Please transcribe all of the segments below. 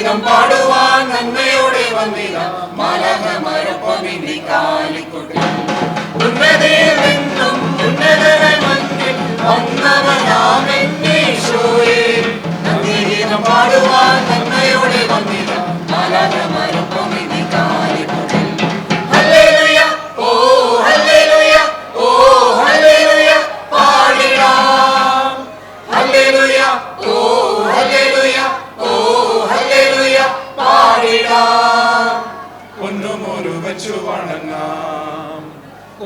ഗീതം പാടുവാൻ നന്മയോടെ വന്നിത മലകമരൊപ്പം ഇനി കാലിക്കൊട്ടി ഉന്നതിയിൽ നിന്നും ഉന്നതനായി മണ്ണിൽ വന്നവനാമെന്നീശോയെ ഗീതം പാടുവാൻ നന്മയോടെ വന്നിത മലകമരൊപ്പം ഇനി കാലിക്കൊട്ടി ഹല്ലേലൂയ ഓ ഹല്ലേലൂയ ഓ ഹല്ലേലൂയ പാടിടാം ഹല്ലേലൂയ ഓ ഹല്ലേലൂയ ഓ ഹല്ലേലൂയ പാടിടാം ഒന്നുമൊരു വെച്ചു വണങ്ങാം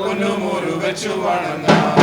ഒന്നുമൊരു വെച്ചു വണങ്ങാം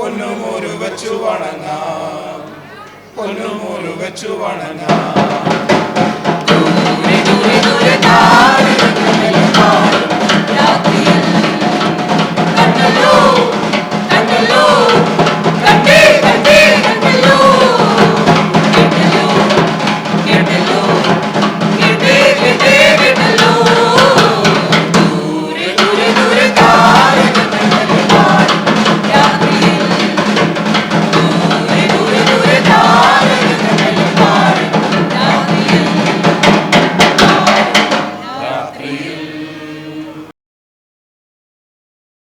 ഒന്നുമൊരു വെച്ചു വണങ്ങാം ഒന്നുമൊരു വെച്ചു വണങ്ങാം